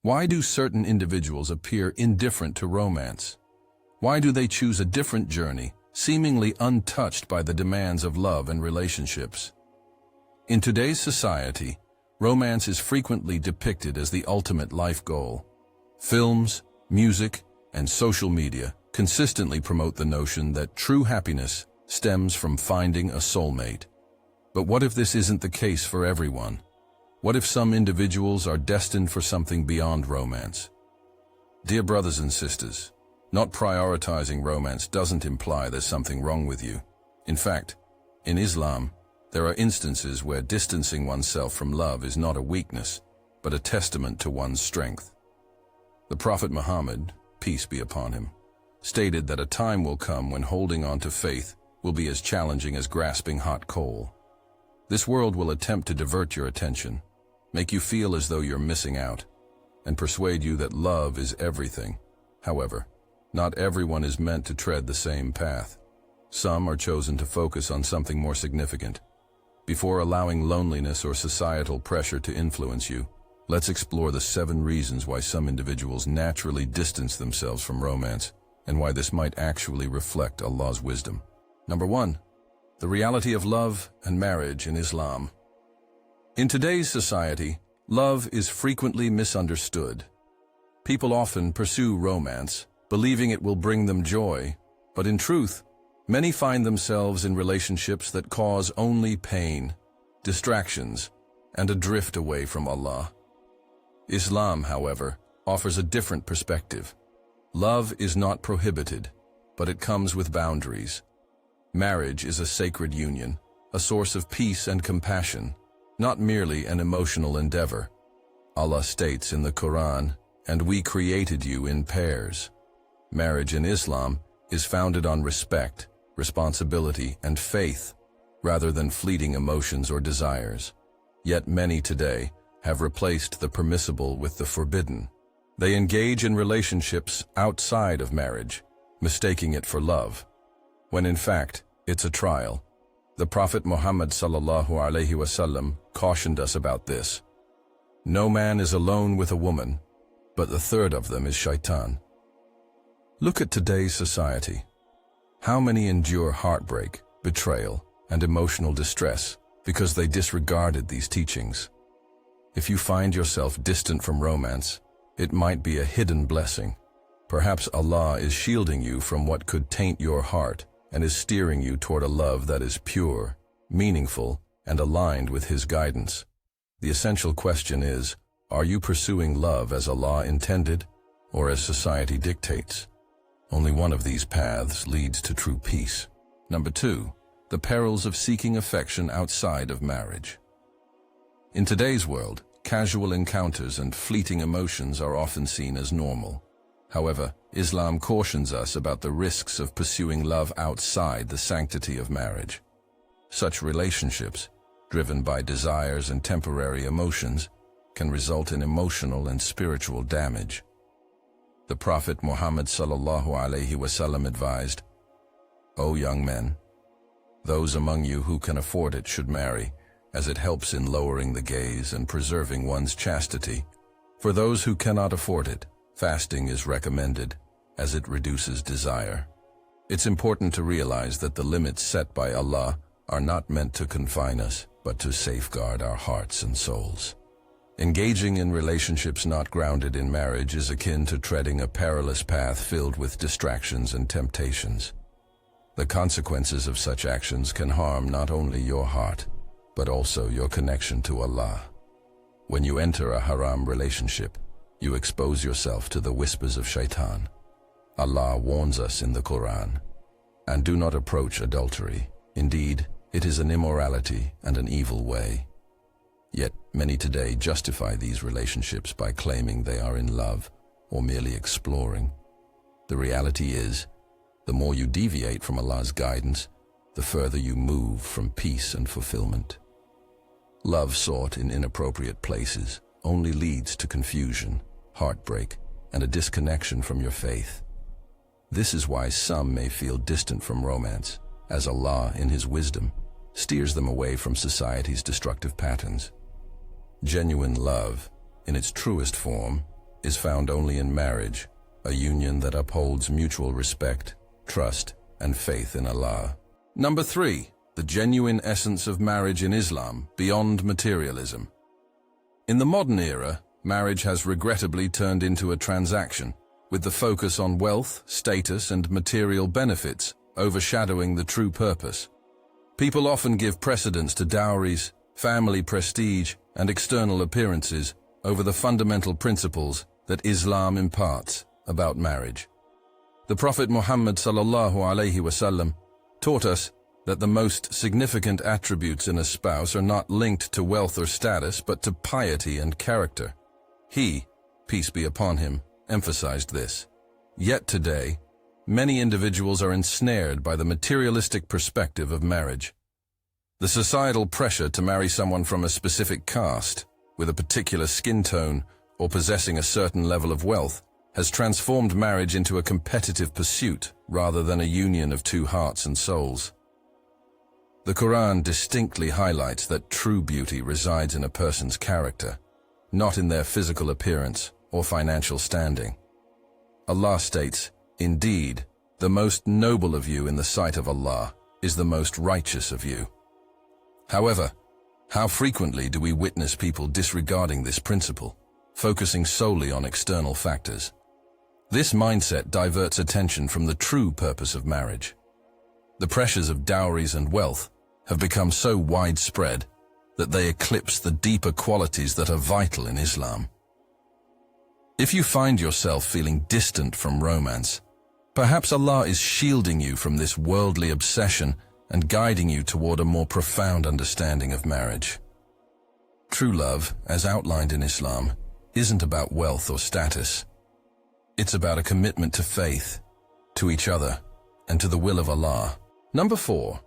Why do certain individuals appear indifferent to romance? Why do they choose a different journey, seemingly untouched by the demands of love and relationships? In today's society, romance is frequently depicted as the ultimate life goal. Films, music, and social media consistently promote the notion that true happiness stems from finding a soulmate. But what if this isn't the case for everyone? What if some individuals are destined for something beyond romance? Dear brothers and sisters, not prioritizing romance doesn't imply there's something wrong with you. In fact, in Islam, there are instances where distancing oneself from love is not a weakness, but a testament to one's strength. The Prophet Muhammad, peace be upon him, stated that a time will come when holding on to faith will be as challenging as grasping hot coal. This world will attempt to divert your attention, make you feel as though you're missing out, and persuade you that love is everything. However, not everyone is meant to tread the same path. Some are chosen to focus on something more significant. Before allowing loneliness or societal pressure to influence you, let's explore the 7 reasons why some individuals naturally distance themselves from romance, and why this might actually reflect Allah's wisdom. Number 1. The reality of love and marriage in Islam. In today's society, love is frequently misunderstood. People often pursue romance, believing it will bring them joy, but in truth, many find themselves in relationships that cause only pain, distractions, and a drift away from Allah. Islam, however, offers a different perspective. Love is not prohibited, but it comes with boundaries. Marriage is a sacred union, a source of peace and compassion, not merely an emotional endeavor. Allah states in the Quran, "And we created you in pairs." Marriage in Islam is founded on respect, responsibility, and faith, rather than fleeting emotions or desires. Yet many today have replaced the permissible with the forbidden. They engage in relationships outside of marriage, mistaking it for love, when in fact, it's a trial. The Prophet Muhammad ﷺ cautioned us about this. No man is alone with a woman, but the third of them is shaitan. Look at today's society. How many endure heartbreak, betrayal, and emotional distress because they disregarded these teachings? If you find yourself distant from romance, it might be a hidden blessing. Perhaps Allah is shielding you from what could taint your heart and is steering you toward a love that is pure, meaningful, and aligned with His guidance. The essential question is, are you pursuing love as Allah intended or as society dictates? Only one of these paths leads to true peace. Number 2, the perils of seeking affection outside of marriage. In today's world, casual encounters and fleeting emotions are often seen as normal. However, Islam cautions us about the risks of pursuing love outside the sanctity of marriage. Such relationships, driven by desires and temporary emotions, can result in emotional and spiritual damage. The Prophet Muhammad ﷺ advised, "O young men, those among you who can afford it should marry, as it helps in lowering the gaze and preserving one's chastity. For those who cannot afford it, fasting is recommended, as it reduces desire." It's important to realize that the limits set by Allah are not meant to confine us, but to safeguard our hearts and souls. Engaging in relationships not grounded in marriage is akin to treading a perilous path filled with distractions and temptations. The consequences of such actions can harm not only your heart, but also your connection to Allah. When you enter a haram relationship, you expose yourself to the whispers of shaitan. Allah warns us in the Quran, "And do not approach adultery. Indeed, it is an immorality and an evil way." Yet many today justify these relationships by claiming they are in love or merely exploring. The reality is, the more you deviate from Allah's guidance, the further you move from peace and fulfillment. Love sought in inappropriate places only leads to confusion, heartbreak, and a disconnection from your faith. This is why some may feel distant from romance, as Allah, in His wisdom, steers them away from society's destructive patterns. Genuine love, in its truest form, is found only in marriage, a union that upholds mutual respect, trust, and faith in Allah. Number 3. The genuine essence of marriage in Islam, beyond materialism. In the modern era, marriage has regrettably turned into a transaction, with the focus on wealth, status, and material benefits overshadowing the true purpose. People often give precedence to dowries, family prestige, and external appearances over the fundamental principles that Islam imparts about marriage. The Prophet Muhammad ﷺ taught us that the most significant attributes in a spouse are not linked to wealth or status, but to piety and character. He, peace be upon him, emphasized this. Yet today, many individuals are ensnared by the materialistic perspective of marriage. The societal pressure to marry someone from a specific caste, with a particular skin tone, or possessing a certain level of wealth, has transformed marriage into a competitive pursuit rather than a union of two hearts and souls. The Quran distinctly highlights that true beauty resides in a person's character, not in their physical appearance or financial standing. Allah states, "Indeed, the most noble of you in the sight of Allah is the most righteous of you." However, how frequently do we witness people disregarding this principle, focusing solely on external factors? This mindset diverts attention from the true purpose of marriage. The pressures of dowries and wealth have become so widespread that they eclipse the deeper qualities that are vital in Islam. If you find yourself feeling distant from romance, perhaps Allah is shielding you from this worldly obsession and guiding you toward a more profound understanding of marriage. True love, as outlined in Islam, isn't about wealth or status. It's about a commitment to faith, to each other, and to the will of Allah. Number 4.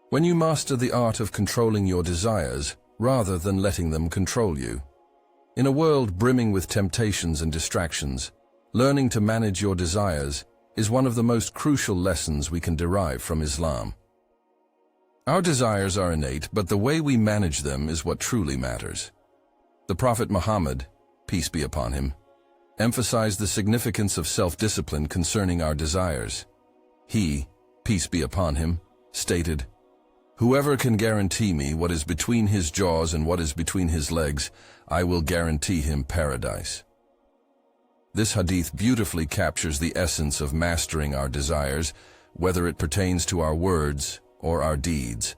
When you master the art of controlling your desires rather than letting them control you. In a world brimming with temptations and distractions, learning to manage your desires is one of the most crucial lessons we can derive from Islam. Our desires are innate, but the way we manage them is what truly matters. The Prophet Muhammad, peace be upon him, emphasized the significance of self-discipline concerning our desires. He, peace be upon him, stated, "Whoever can guarantee me what is between his jaws and what is between his legs, I will guarantee him paradise." This hadith beautifully captures the essence of mastering our desires, whether it pertains to our words or our deeds.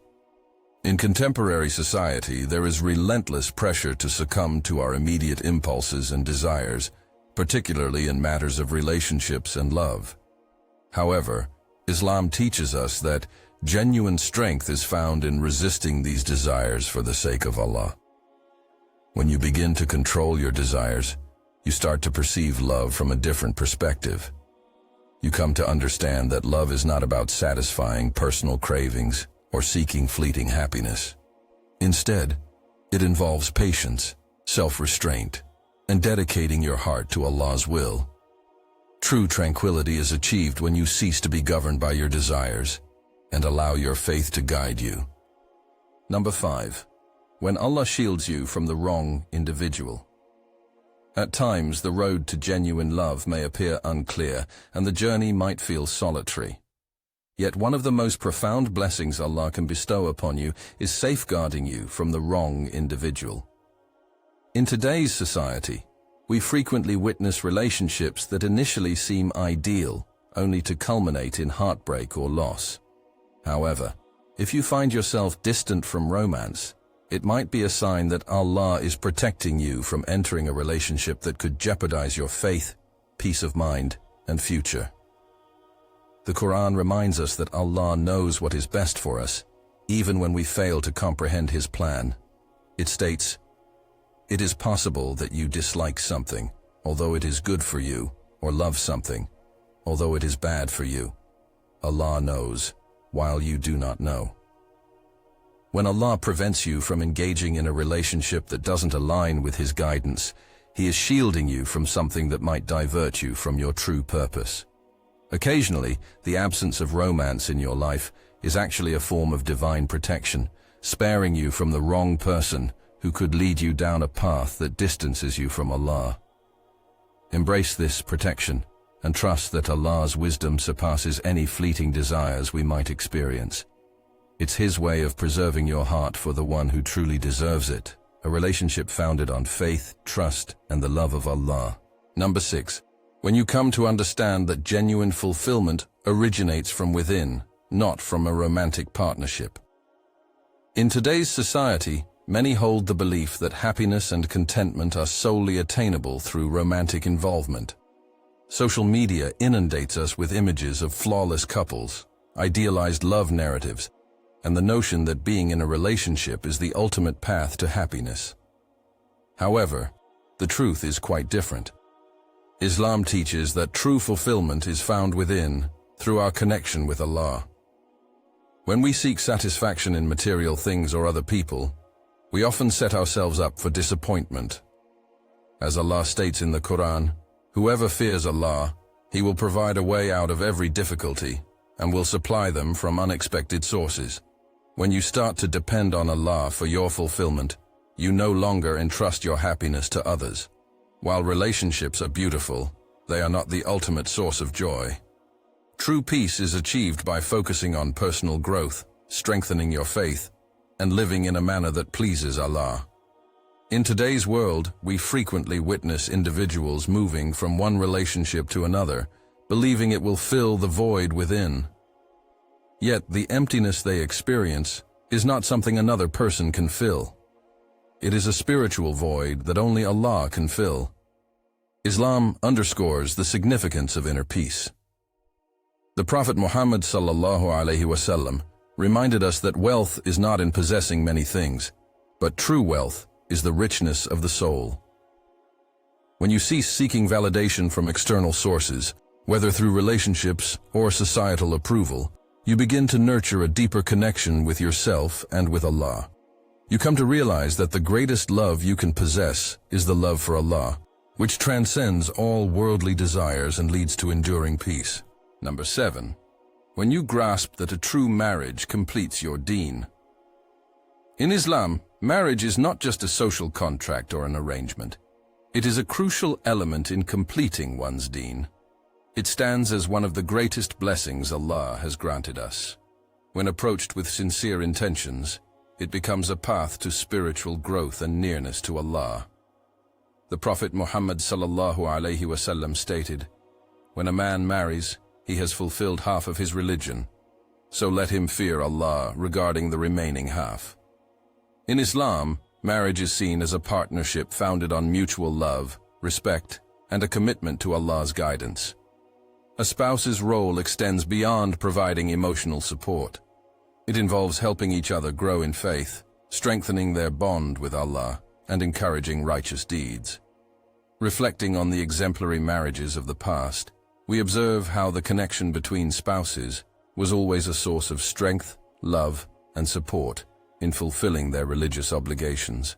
In contemporary society, there is relentless pressure to succumb to our immediate impulses and desires, particularly in matters of relationships and love. However, Islam teaches us that genuine strength is found in resisting these desires for the sake of Allah. When you begin to control your desires, you start to perceive love from a different perspective. You come to understand that love is not about satisfying personal cravings or seeking fleeting happiness. Instead, it involves patience, self-restraint, and dedicating your heart to Allah's will. True tranquility is achieved when you cease to be governed by your desires and allow your faith to guide you. Number 5. When Allah shields you from the wrong individual. At times, the road to genuine love may appear unclear, and the journey might feel solitary. Yet one of the most profound blessings Allah can bestow upon you is safeguarding you from the wrong individual. In today's society, we frequently witness relationships that initially seem ideal, only to culminate in heartbreak or loss. However, if you find yourself distant from romance, it might be a sign that Allah is protecting you from entering a relationship that could jeopardize your faith, peace of mind, and future. The Quran reminds us that Allah knows what is best for us, even when we fail to comprehend His plan. It states, "It is possible that you dislike something, although it is good for you, or love something, although it is bad for you. Allah knows, while you do not know." When Allah prevents you from engaging in a relationship that doesn't align with His guidance, He is shielding you from something that might divert you from your true purpose. Occasionally, the absence of romance in your life is actually a form of divine protection, sparing you from the wrong person who could lead you down a path that distances you from Allah. Embrace this protection and trust that Allah's wisdom surpasses any fleeting desires we might experience. It's His way of preserving your heart for the one who truly deserves it, a relationship founded on faith, trust, and the love of Allah. Number 6. When you come to understand that genuine fulfillment originates from within, not from a romantic partnership. In today's society, many hold the belief that happiness and contentment are solely attainable through romantic involvement. Social media inundates us with images of flawless couples, idealized love narratives, and the notion that being in a relationship is the ultimate path to happiness. However, the truth is quite different. Islam teaches that true fulfillment is found within, through our connection with Allah. When we seek satisfaction in material things or other people, we often set ourselves up for disappointment. As Allah states in the Quran, "Whoever fears Allah, He will provide a way out of every difficulty and will supply them from unexpected sources." When you start to depend on Allah for your fulfillment, you no longer entrust your happiness to others. While relationships are beautiful, they are not the ultimate source of joy. True peace is achieved by focusing on personal growth, strengthening your faith, and living in a manner that pleases Allah. In today's world, we frequently witness individuals moving from one relationship to another, believing it will fill the void within. Yet the emptiness they experience is not something another person can fill. It is a spiritual void that only Allah can fill. Islam underscores the significance of inner peace. The Prophet Muhammad ﷺ reminded us that wealth is not in possessing many things, but true wealth is the richness of the soul. When you cease seeking validation from external sources, whether through relationships or societal approval, you begin to nurture a deeper connection with yourself and with Allah. You come to realize that the greatest love you can possess is the love for Allah, which transcends all worldly desires and leads to enduring peace. Number 7. When you grasp that a true marriage completes your deen. In Islam, marriage is not just a social contract or an arrangement. It is a crucial element in completing one's deen. It stands as one of the greatest blessings Allah has granted us. When approached with sincere intentions, it becomes a path to spiritual growth and nearness to Allah. The Prophet Muhammad ﷺ stated, "When a man marries, he has fulfilled half of his religion, so let him fear Allah regarding the remaining half." In Islam, marriage is seen as a partnership founded on mutual love, respect, and a commitment to Allah's guidance. A spouse's role extends beyond providing emotional support. It involves helping each other grow in faith, strengthening their bond with Allah, and encouraging righteous deeds. Reflecting on the exemplary marriages of the past, we observe how the connection between spouses was always a source of strength, love, and support in fulfilling their religious obligations.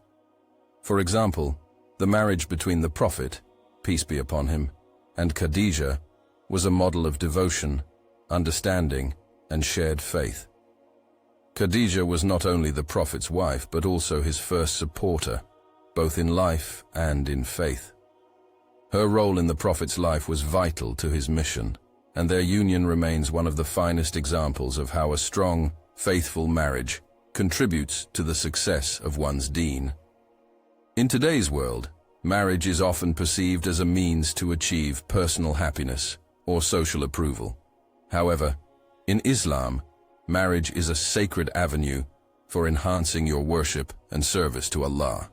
For example, the marriage between the Prophet, peace be upon him, and Khadijah was a model of devotion, understanding, and shared faith. Khadijah was not only the Prophet's wife but also his first supporter, both in life and in faith. Her role in the Prophet's life was vital to his mission, and their union remains one of the finest examples of how a strong, faithful marriage contributes to the success of one's deen. In today's world, marriage is often perceived as a means to achieve personal happiness or social approval. However, in Islam, marriage is a sacred avenue for enhancing your worship and service to Allah.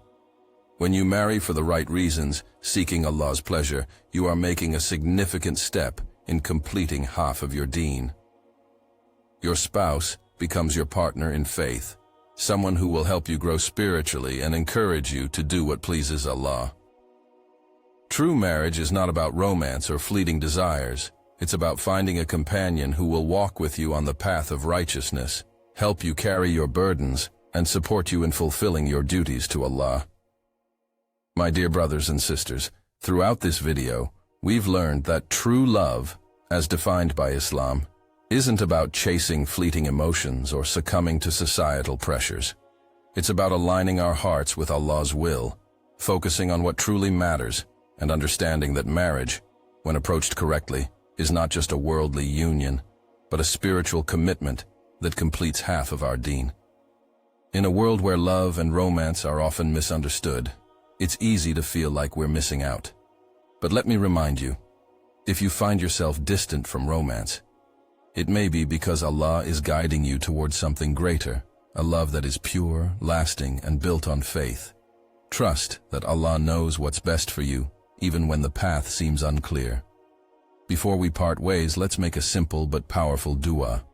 When you marry for the right reasons, seeking Allah's pleasure, you are making a significant step in completing half of your deen. Your spouse becomes your partner in faith, someone who will help you grow spiritually and encourage you to do what pleases Allah. True marriage is not about romance or fleeting desires. It's about finding a companion who will walk with you on the path of righteousness, help you carry your burdens, and support you in fulfilling your duties to Allah. My dear brothers and sisters, throughout this video, we've learned that true love, as defined by Islam, isn't about chasing fleeting emotions or succumbing to societal pressures. It's about aligning our hearts with Allah's will, focusing on what truly matters, and understanding that marriage, when approached correctly, is not just a worldly union, but a spiritual commitment that completes half of our deen. In a world where love and romance are often misunderstood, it's easy to feel like we're missing out. But let me remind you, if you find yourself distant from romance, it may be because Allah is guiding you towards something greater, a love that is pure, lasting, and built on faith. Trust that Allah knows what's best for you, even when the path seems unclear. Before we part ways, let's make a simple but powerful dua.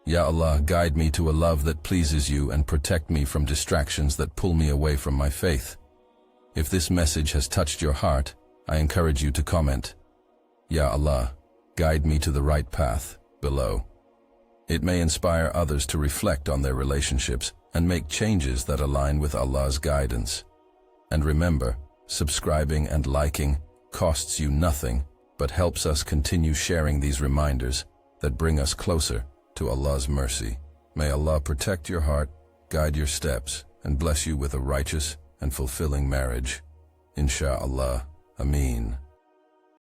Ya Allah, guide me to a love that pleases you and protect me from distractions that pull me away from my faith. If this message has touched your heart, I encourage you to comment, Ya Allah, guide me to the right path, below. It may inspire others to reflect on their relationships and make changes that align with Allah's guidance. And remember, subscribing and liking costs you nothing, but helps us continue sharing these reminders that bring us closer to Allah's mercy. May Allah protect your heart, guide your steps, and bless you with a righteous and fulfilling marriage. Insha'Allah. Ameen.